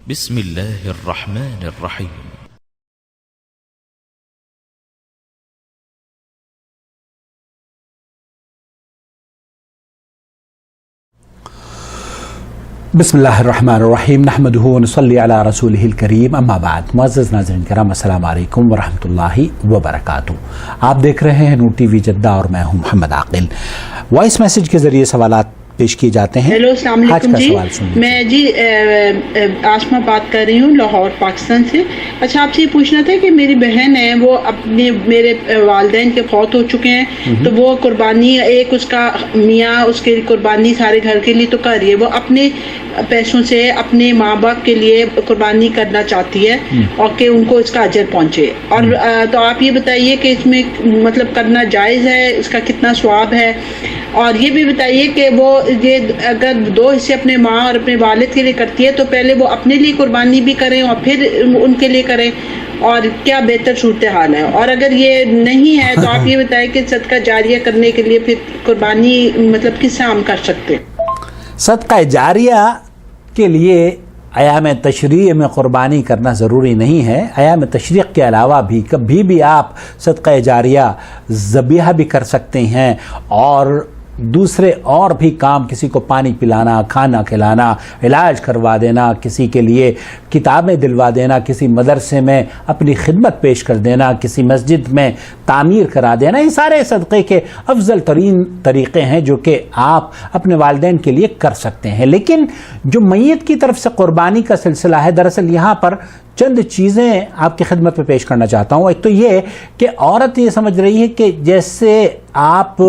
بسم الله الرحمن الرحيم. بسم اللہ الرحمن الرحیم نحمدہ ونصلی علی رسولہ الکریم اما بعد. معزز ناظرین کرام السلام علیکم ورحمۃ اللہ وبرکاتہ. آپ دیکھ رہے ہیں نور ٹی وی جدہ اور میں ہوں محمد عاقل. وائس میسج کے ذریعے سوالات پیش کیے جاتے ہیں. ہیلو السلام علیکم جی، میں جی آسما بات کر رہی ہوں لاہور پاکستان سے. اچھا آپ سے یہ پوچھنا تھا کہ میری بہن ہے وہ اپنے میرے والدین کے فوت ہو چکے ہیں تو وہ قربانی ایک اس کا میاں اس کی قربانی سارے گھر کے لیے تو کر رہی ہے، وہ اپنے پیسوں سے اپنے ماں باپ کے لیے قربانی کرنا چاہتی ہے اور کہ ان کو اس کا اجر پہنچے. اور تو آپ یہ بتائیے کہ اس میں مطلب کرنا جائز ہے، اس کا کتنا ثواب ہے؟ اور یہ بھی بتائیے کہ وہ یہ اگر دو حصے اپنے ماں اور اپنے والد کے لیے کرتی ہے تو پہلے وہ اپنے لیے قربانی بھی کریں اور پھر ان کے لیے کریں، اور کیا بہتر صورتحال ہے؟ اور اگر یہ نہیں ہے تو آپ یہ بتائیں کہ صدقہ جاریہ کرنے کے لیے پھر قربانی مطلب کس سے ہم کر سکتے ہیں؟ صدقہ جاریہ کے لیے ایام تشریق میں قربانی کرنا ضروری نہیں ہے. ایام تشریق کے علاوہ بھی کبھی بھی آپ صدقہ جاریہ ذبیحہ بھی کر سکتے ہیں اور دوسرے اور بھی کام، کسی کو پانی پلانا، کھانا کھلانا، علاج کروا دینا، کسی کے لیے کتابیں دلوا دینا، کسی مدرسے میں اپنی خدمت پیش کر دینا، کسی مسجد میں تعمیر کرا دینا، یہ سارے صدقے کے افضل ترین طریقے ہیں جو کہ آپ اپنے والدین کے لیے کر سکتے ہیں. لیکن جو میت کی طرف سے قربانی کا سلسلہ ہے، دراصل یہاں پر چند چیزیں آپ کی خدمت میں پیش کرنا چاہتا ہوں. ایک تو یہ کہ عورت یہ سمجھ رہی ہے کہ جیسے آپ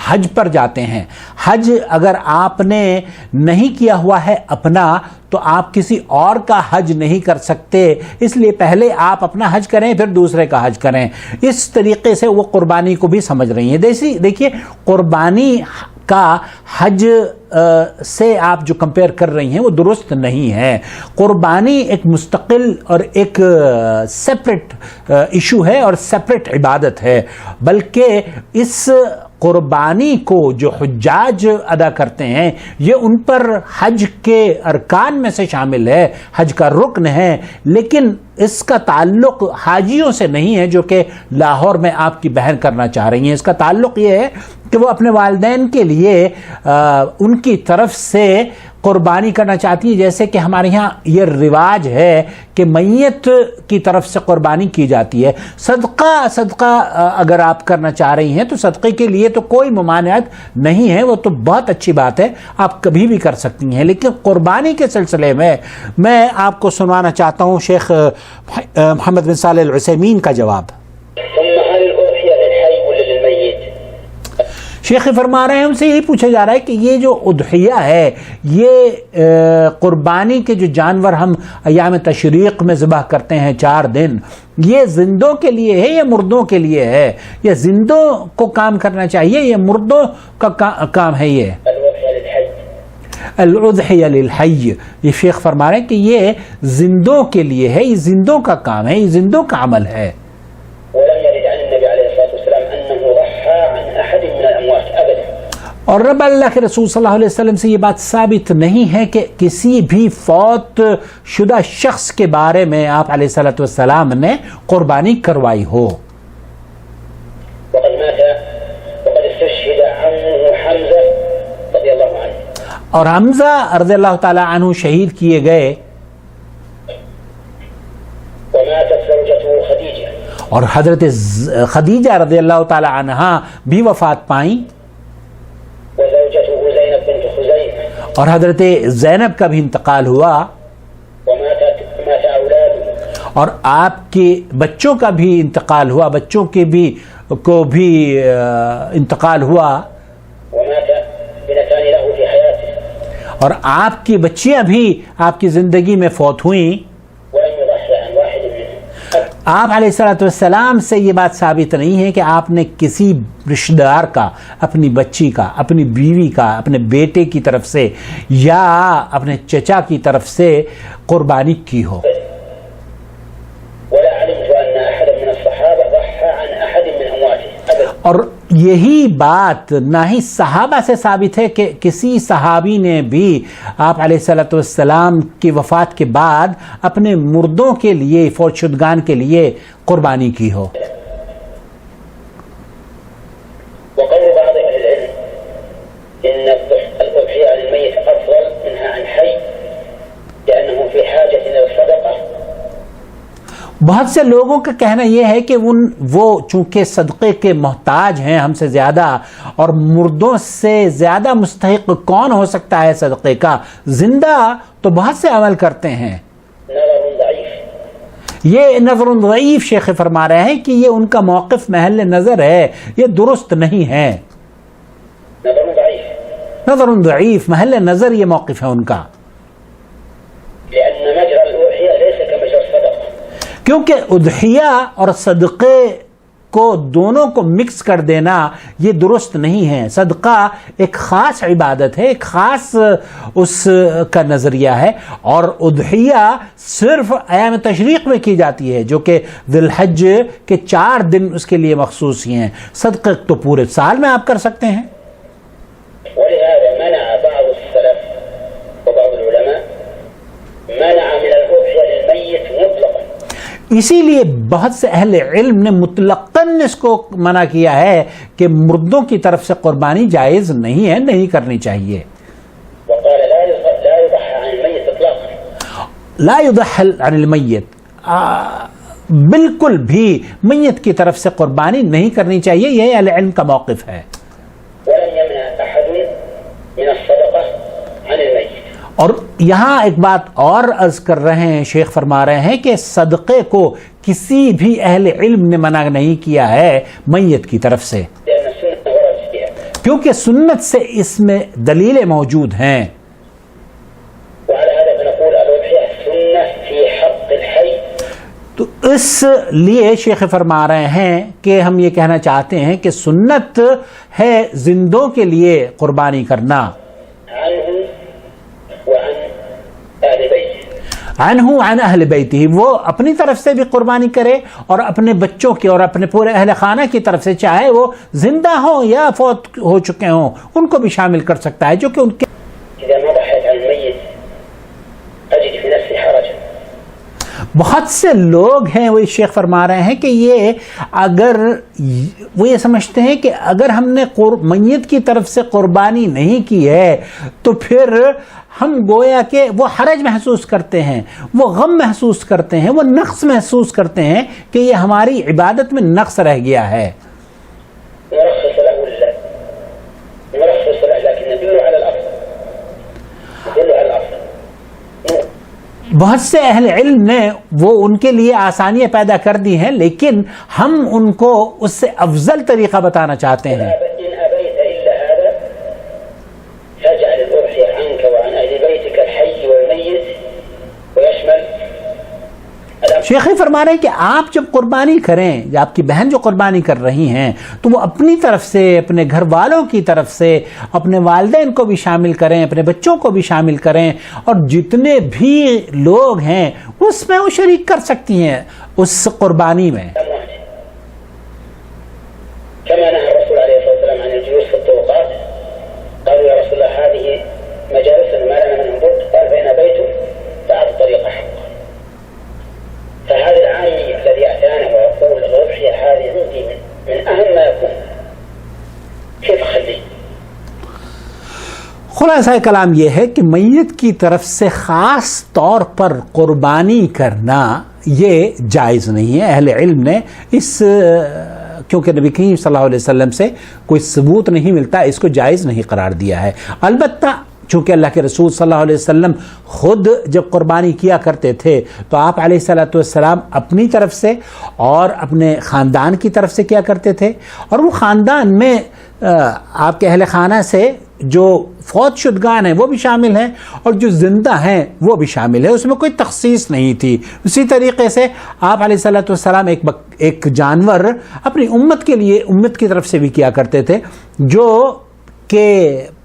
حج پر جاتے ہیں، حج اگر آپ نے نہیں کیا ہوا ہے اپنا تو آپ کسی اور کا حج نہیں کر سکتے، اس لیے پہلے آپ اپنا حج کریں پھر دوسرے کا حج کریں. اس طریقے سے وہ قربانی کو بھی سمجھ رہی ہیں. دیکھیے قربانی کا حج سے آپ جو کمپیئر کر رہی ہیں وہ درست نہیں ہے. قربانی ایک مستقل اور ایک سیپریٹ ایشو ہے اور سیپریٹ عبادت ہے، بلکہ اس قربانی کو جو حجاج ادا کرتے ہیں یہ ان پر حج کے ارکان میں سے شامل ہے، حج کا رکن ہے، لیکن اس کا تعلق حاجیوں سے نہیں ہے جو کہ لاہور میں آپ کی بہن کرنا چاہ رہی ہیں. اس کا تعلق یہ ہے کہ وہ اپنے والدین کے لیے ان کی طرف سے قربانی کرنا چاہتی ہے. جیسے کہ ہمارے یہاں یہ رواج ہے کہ میت کی طرف سے قربانی کی جاتی ہے. صدقہ اگر آپ کرنا چاہ رہی ہیں تو صدقے کے لیے تو کوئی ممانعت نہیں ہے، وہ تو بہت اچھی بات ہے، آپ کبھی بھی کر سکتی ہیں. لیکن قربانی کے سلسلے میں آپ کو سنوانا چاہتا ہوں شیخ محمد بن صالح العثیمین کا جواب. شیخ فرما رہے ہیں، ان سے یہی پوچھا جا رہا ہے کہ یہ جو اضحیہ ہے، یہ قربانی کے جو جانور ہم ایام تشریق میں ذبح کرتے ہیں 4 دن، یہ زندوں کے لیے ہے یا مردوں کے لیے ہے؟ یہ زندوں کو کام کرنا چاہیے یا مردوں کا کام ہے؟ یہ الاضحیہ للحی، یہ شیخ فرما رہے ہیں کہ یہ زندوں کے لیے ہے، یہ زندوں کا کام ہے، یہ زندوں کا عمل ہے. اور رب اللہ کے رسول صلی اللہ علیہ وسلم سے یہ بات ثابت نہیں ہے کہ کسی بھی فوت شدہ شخص کے بارے میں آپ علیہ الصلوۃ والسلام نے قربانی کروائی ہو. اور حمزہ رضی اللہ تعالی عنہ شہید کیے گئے اور حضرت خدیجہ رضی اللہ تعالی عنہا بھی وفات پائیں اور حضرت زینب کا بھی انتقال ہوا اور آپ کے بچوں کا بھی انتقال ہوا، بچوں کے کو بھی انتقال ہوا اور آپ کی بچیاں بھی آپ کی زندگی میں فوت ہوئیں. آپ علیہ الصلوۃ والسلام سے یہ بات ثابت نہیں ہے کہ آپ نے کسی رشتہ دار کا، اپنی بچی کا، اپنی بیوی کا، اپنے بیٹے کی طرف سے یا اپنے چچا کی طرف سے قربانی کی ہو. اور یہی بات نہ ہی صحابہ سے ثابت ہے کہ کسی صحابی نے بھی آپ علیہ الصلوۃ والسلام کی وفات کے بعد اپنے مردوں کے لیے، فوت شدگان کے لیے قربانی کی ہو. وقول بعض اهل العلم ان الاضحيه عن الميت افضل منها عن حي لانه في حاجه الى الصدقه. بہت سے لوگوں کا کہنا یہ ہے کہ وہ چونکہ صدقے کے محتاج ہیں ہم سے زیادہ، اور مردوں سے زیادہ مستحق کون ہو سکتا ہے صدقے کا، زندہ تو بہت سے عمل کرتے ہیں. نظر ضعيف. یہ نظر ضعیف شیخ فرما رہے ہیں کہ یہ ان کا موقف محل نظر ہے، یہ درست نہیں ہے. نظر ضعيف. نظر ضعیف، محل نظر یہ موقف ہے ان کا. لان مجرى الاضحيه ليس كمجرى الصدقه. کیونکہ اضحیہ اور صدقے کو دونوں کو مکس کر دینا یہ درست نہیں ہے. صدقہ ایک خاص عبادت ہے، ایک خاص اس کا نظریہ ہے، اور اضحیہ صرف ایام تشریق میں کی جاتی ہے جو کہ ذی الحج کے 4 دن اس کے لیے مخصوص ہی ہیں. صدقے تو پورے سال میں آپ کر سکتے ہیں. ولهذا منع بعض السلف وبعض العلماء منع من الاضحيه للميت مطلقا. اسی لیے بہت سے اہل علم نے مطلقاً اس کو منع کیا ہے کہ مردوں کی طرف سے قربانی جائز نہیں ہے، نہیں کرنی چاہیے. وقال لا يضحى عن الميت اطلاقا. لا يضحى عن المیت، بالکل بھی میت کی طرف سے قربانی نہیں کرنی چاہیے، یہ اہل علم کا موقف ہے. ولم يمنع احد من الصدقه عن الميت. اور یہاں ایک بات اور عرض کر رہے ہیں، شیخ فرما رہے ہیں کہ صدقے کو کسی بھی اہل علم نے منع نہیں کیا ہے میت کی طرف سے، لان السنه ورد فيها. کیونکہ سنت سے اس میں دلیلیں موجود ہیں. وعلى هذا فنقول الاضحيه سنه في حق الحي. تو اس لیے شیخ فرما رہے ہیں کہ ہم یہ کہنا چاہتے ہیں کہ سنت ہے زندوں کے لیے قربانی کرنا. عنه وعن اهل بيته. عنہ عن اہل بیتہ، وہ اپنی طرف سے بھی قربانی کرے اور اپنے بچوں کی اور اپنے پورے اہل خانہ کی طرف سے، چاہے وہ زندہ ہوں یا فوت ہو چکے ہوں، ان کو بھی شامل کر سکتا ہے، جو کہ ان کے اذا ما ضحيت عن الميت اجد في نفسي حرجا. بہت سے لوگ ہیں، وہ شیخ فرما رہے ہیں کہ وہ یہ سمجھتے ہیں کہ اگر ہم نے میت کی طرف سے قربانی نہیں کی ہے تو پھر ہم گویا کہ وہ حرج محسوس کرتے ہیں، وہ غم محسوس کرتے ہیں، وہ نقص محسوس کرتے ہیں کہ یہ ہماری عبادت میں نقص رہ گیا ہے. نرخص له لكن ندل على الاصل. بہت سے اہل علم نے وہ ان کے لیے آسانیاں پیدا کر دی ہیں، لیکن ہم ان کو اس سے افضل طریقہ بتانا چاہتے ہیں. ان ابيت الا هذا فاجعل الاضحيه عنك وعن اهل بيتك الحي والميت ويشمل. شیخ فرما رہے ہیں کہ آپ جب قربانی کریں، یا آپ کی بہن جو قربانی کر رہی ہیں، تو وہ اپنی طرف سے، اپنے گھر والوں کی طرف سے، اپنے والدین کو بھی شامل کریں، اپنے بچوں کو بھی شامل کریں، اور جتنے بھی لوگ ہیں اس میں وہ شریک کر سکتی ہیں اس قربانی میں. كما نهى الرسول عليه الصلاه والسلام عن الجلوس في الطرقات. قالوا يا رسول الله هذه مجالسنا ما لنا منهم بد. قال فإن بيت فأعط الطريق حقه. فهذا العامي الذي أتانا ويقول الأضحية هذه عندي من أهم ما يكون كيف أخليه؟ خلاصہ کلام یہ ہے کہ میت کی طرف سے خاص طور پر قربانی کرنا یہ جائز نہیں ہے. اہل علم نے اس کیونکہ نبی کریم صلی اللہ علیہ وسلم سے کوئی ثبوت نہیں ملتا، اس کو جائز نہیں قرار دیا ہے. البتہ چونکہ اللہ کے رسول صلی اللہ علیہ وسلم خود جب قربانی کیا کرتے تھے تو آپ علیہ الصلوۃ والسلام اپنی طرف سے اور اپنے خاندان کی طرف سے کیا کرتے تھے، اور وہ خاندان میں آپ کے اہل خانہ سے جو فوت شدگان ہیں وہ بھی شامل ہیں اور جو زندہ ہیں وہ بھی شامل ہے، اس میں کوئی تخصیص نہیں تھی. اسی طریقے سے آپ علیہ الصلوۃ والسلام ایک جانور اپنی امت کے لیے، امت کی طرف سے بھی کیا کرتے تھے جو کہ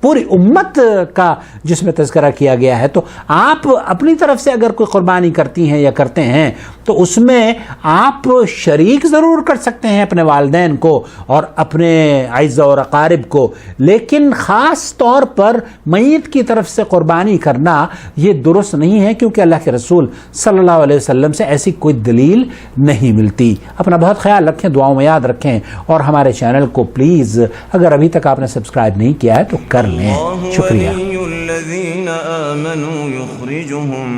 پوری امت کا جس میں تذکرہ کیا گیا ہے. تو آپ اپنی طرف سے اگر کوئی قربانی کرتی ہیں یا کرتے ہیں تو اس میں آپ شریک ضرور کر سکتے ہیں اپنے والدین کو اور اپنے اعزاء اور اقارب کو، لیکن خاص طور پر میت کی طرف سے قربانی کرنا یہ درست نہیں ہے، کیونکہ اللہ کے رسول صلی اللہ علیہ وسلم سے ایسی کوئی دلیل نہیں ملتی. اپنا بہت خیال رکھیں، دعاؤں میں یاد رکھیں، اور ہمارے چینل کو پلیز اگر ابھی تک آپ نے سبسکرائب نہیں کیا ہے تو کر لیں. شکریہ. الذين آمنوا يخرجهم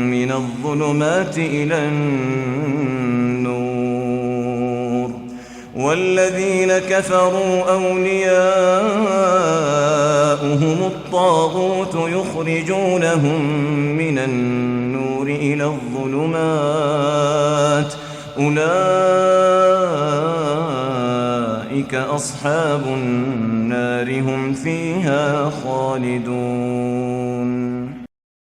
من الظلمات إلى النور والذين كفروا أولياؤهم الطاغوت يخرجونهم من النور إلى الظلمات أولئك أصحاب النار هم فيها خالدون.